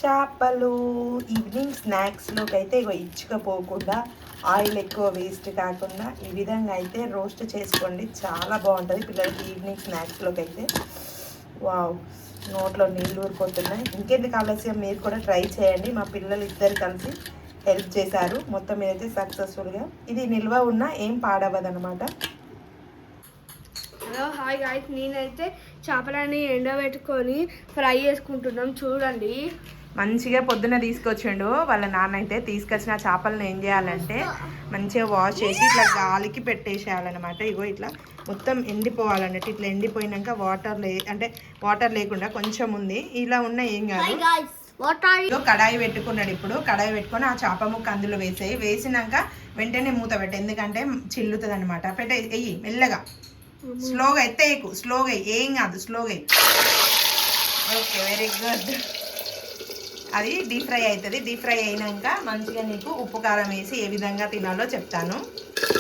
చేపలు ఈవినింగ్ స్నాక్స్లోకి అయితే ఇగో ఇచ్చుకపోకుండా ఆయిల్ ఎక్కువ వేస్ట్ కాకుండా ఈ విధంగా అయితే రోస్ట్ చేసుకోండి. చాలా బాగుంటుంది పిల్లలకి ఈవినింగ్ స్నాక్స్లోకి అయితే. వావ్, నోట్లో నీళ్ళు ఊరిపోతున్నాయి. ఇంకెందుకు ఆలస్యం, మీరు కూడా ట్రై చేయండి. మా పిల్లలు ఇద్దరు కలిసి హెల్ప్ చేశారు. మొత్తం మీదైతే సక్సెస్ఫుల్గా ఇది నిల్వ ఉన్నా ఏం పాడవదనమాట. హలో హాయ్ గాయ్స్, నేనైతే చేపలని ఎండబెట్టుకొని ఫ్రై చేసుకుంటున్నాం. చూడండి, మంచిగా పొద్దున్న తీసుకొచ్చిండు వాళ్ళ నాన్న. అయితే తీసుకొచ్చిన చేపలను ఏం చేయాలంటే మంచిగా వాష్ చేసి ఇట్లా గాలికి పెట్టేసేయాలన్నమాట. ఇగో ఇట్లా మొత్తం ఎండిపోవాలన్నట్టు. ఇట్లా ఎండిపోయినాక వాటర్ లేకుండా కొంచెం ఉంది, ఇలా ఉన్న ఏం కాదు. కడాయి పెట్టుకున్నాడు. ఇప్పుడు కడాయి పెట్టుకొని ఆ చేప ముక్క అందులో వేసినాక వెంటనే మూత పెట్టు, ఎందుకంటే చిల్లుతుంది అనమాట. వెయ్యి మెల్లగా, స్లోగా ఎత్తేయకు, స్లోగా ఏం కాదు, స్లోగా. Okay, very good. అది డీప్ ఫ్రై అవుతుంది. డీప్ ఫ్రై అయినాక మంచిగా నీకు ఉప్పు కారం వేసి ఏ విధంగా తినాలో చెప్తాను.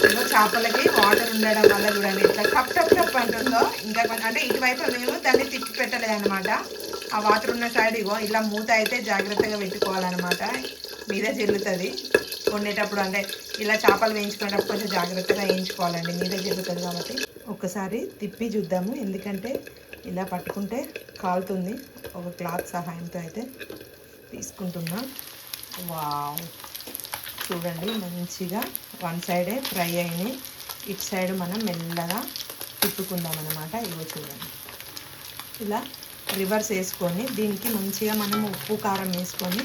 ఇగో చేపలకి వాటర్ ఉండడం వల్ల చూడండి ఇట్లా టప్ టప్ టప్ అంటుందో. ఇంకా అంటే ఇటువైపు మేము దాన్ని తిప్పి పెట్టలేదన్నమాట. ఆ వాటర్ ఉన్న సైడ్ ఇగో ఇలా మూత అయితే జాగ్రత్తగా పెట్టుకోవాలన్నమాట. మీద జల్లుతుంది వండేటప్పుడు, అంటే ఇలా చేపలు వేయించుకునేటప్పుడు కొంచెం జాగ్రత్తగా వేయించుకోవాలండి, మీద జల్లుతుంది కాబట్టి. ఒక్కసారి తిప్పి చూద్దాము, ఎందుకంటే ఇలా పట్టుకుంటే కాలుతుంది. ఒక క్లాత్ సహాయంతో అయితే తీసుకుంటున్నా. వావ్, చూడండి మంచిగా వన్ సైడే ఫ్రై అయినాయి. ఇటు సైడ్ మనం మెల్లగా తిప్పుకుందాం అన్నమాట. ఇవో చూడండి, ఇలా రివర్స్ వేసుకొని దీనికి మంచిగా మనం ఉప్పు కారం వేసుకొని,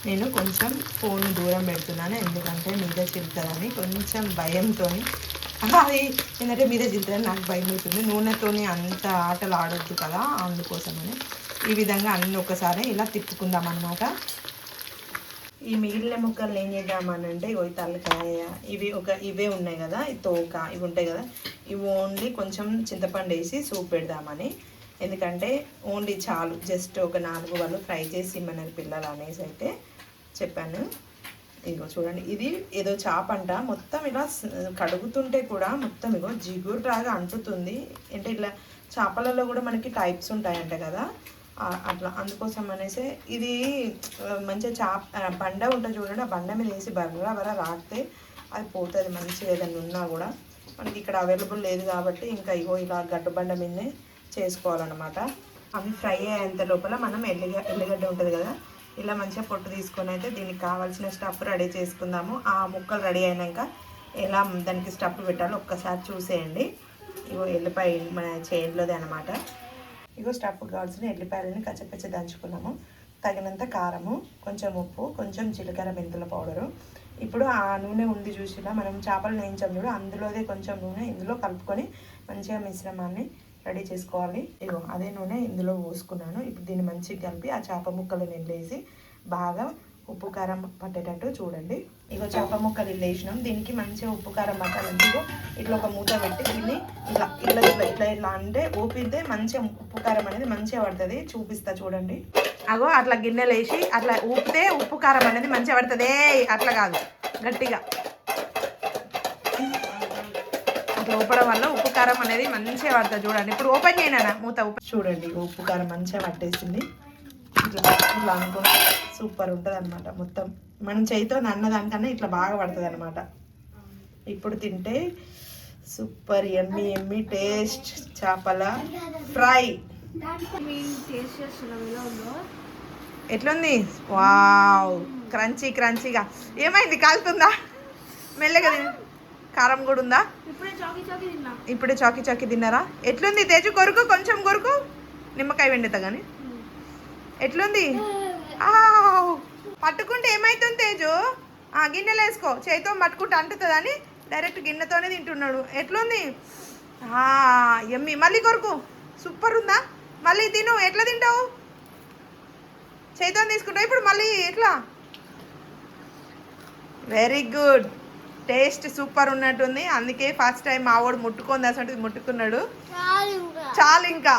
నేను కొంచెం ఫోన్ దూరం పెడుతున్నాను ఎందుకంటే మీద చిలుతుందని కొంచెం భయంతో. అది ఏంటంటే మీద చిలుతుందని నాకు భయం అవుతుంది. నూనెతోని అంత ఆటలు ఆడొద్దు కదా, అందుకోసమని ఈ విధంగా అన్ని ఒకసారి ఇలా తిప్పుకుందాం అన్నమాట. ఈ మిగిలిన ముక్కలు ఏం చేద్దామనంటే ఇవి తలకాయ, ఇవే ఉన్నాయి కదా, ఈ తోక ఇవి ఉంటాయి కదా, ఇవి ఓన్లీ కొంచెం చింతపండు వేసి సూప్ పెడదామని. ఎందుకంటే ఓన్లీ చాలు, జస్ట్ ఒక 4 వాళ్ళు ఫ్రై చేసి ఇమ్మన్నారు పిల్లలు అనేసి అయితే చెప్పాను. ఇగో చూడండి, ఇది ఏదో చేప అంట. మొత్తం ఇలా కడుగుతుంటే కూడా మొత్తం ఇగో జిగురులాగా అంటుతుంది. అంటే ఇట్లా చేపలలో కూడా మనకి టైప్స్ ఉంటాయంట కదా, అట్లా అందుకోసం అనేసి. ఇది మంచిగా బండ ఉంటుంది చూడండి, ఆ బండ మీద వేసి బర్ర రాస్తే అది పోతుంది మంచిగా. ఏదైనా ఉన్నా కూడా మనకి ఇక్కడ అవైలబుల్ లేదు కాబట్టి ఇంకా ఇగో ఇలా గడ్డు బండ మీదనే చేసుకోవాలన్నమాట. అవి ఫ్రై అయ్యేంత లోపల మనం ఎల్లిగడ్డ ఉంటుంది కదా, ఇలా మంచిగా పొట్టు తీసుకొని అయితే దీనికి కావాల్సిన స్టఫ్ రెడీ చేసుకుందాము. ఆ ముక్కలు రెడీ అయినాక ఎలా దానికి స్టఫ్ పెట్టాలో ఒక్కసారి చూసేయండి. ఇగో ఎల్లిపాయ మన చేనులోదే అనమాట. ఇగో స్టఫ్ కావాల్సిన ఎల్లిపాయలని కచ్చపచ్చ దంచుకున్నాము. తగినంత కారము, కొంచెం ఉప్పు, కొంచెం జీలకర్ర మెంతుల పౌడరు. ఇప్పుడు ఆ నూనె ఉంది చూసినా మనం చేపలు వేయించాం చూడు, అందులోదే కొంచెం నూనె ఇందులో కలుపుకొని మంచిగా మిశ్రమాన్ని రెడీ చేసుకోవాలి. ఇగో అదే నూనె ఇందులో పోసుకున్నాను. ఇప్పుడు దీన్ని మంచిగా కలిపి ఆ చేప ముక్కలు వేసి బాగా ఉప్పు కారం పట్టేటట్టు చూడండి. ఇగో చేప ముక్కలు వేసినాం, దీనికి మంచిగా ఉప్పు కారం పట్టాలంటే ఇగో ఇట్లా ఒక మూత పెట్టి దీన్ని ఇలా ఇట్లా ఇట్లా ఇట్లా ఇట్లా అంటే ఊపితే మంచిగా ఉప్పు కారం అనేది మంచిగా పడుతుంది. చూపిస్తా చూడండి. అగో అట్లా గిన్నెలు వేసి అట్లా ఊపితే ఉప్పు కారం అనేది మంచిగా పడుతుంది. అట్లా కాదు, గట్టిగా అట్లా ఊపడం వల్ల ఉప్పు కారం అనేది మంచిగా పడుతుంది. చూడండి, ఇప్పుడు ఓపెన్ చేయనా మూత చూడండి, ఉప్పు కారం మంచిగా పట్టేసింది. ఇట్లా ఇట్లా అనుకుని సూపర్ ఉంటుంది అనమాట. మొత్తం మనం చేయితో అన్నదానికన్నా ఇట్లా బాగా పడుతుంది అనమాట. ఇప్పుడు తింటే సూపర్ ఎమ్మి ఎమ్మి టేస్ట్ చేపల ఫ్రై. ఎట్లుంది? వావ్, క్రంచీ క్రంచీగా. ఏమైంది, కాలుతుందా? మెల్లగా కారం కూడా ఉందా? ఇప్పుడే చాకీ చాకీ తిన్నారా? ఎట్లుంది తేజు? కొరుకు, కొంచెం కొరుకు, నిమ్మకాయ వెండుతా కానీ. ఎట్లుంది? పట్టుకుంటే ఏమవుతుంది తేజు? గిన్నెలు వేసుకో, చేతితో పట్టుకుంటే అంటుతుంది అని డైరెక్ట్ గిన్నెతోనే తింటున్నాడు. ఎట్లుంది? ఎమ్మి. మళ్ళీ కొరుకు, సూపర్ ఉందా? మళ్ళీ తిను. ఎట్లా తింటావు? చేతితో తీసుకుంటావు ఇప్పుడు మళ్ళీ ఎట్లా? వెరీ గుడ్, టేస్ట్ సూపర్ ఉన్నట్టుంది. అందుకే ఫస్ట్ టైం మా వాడు ముట్టుకుంది అసలు ముట్టుకున్నాడు. చాలు ఇంకా.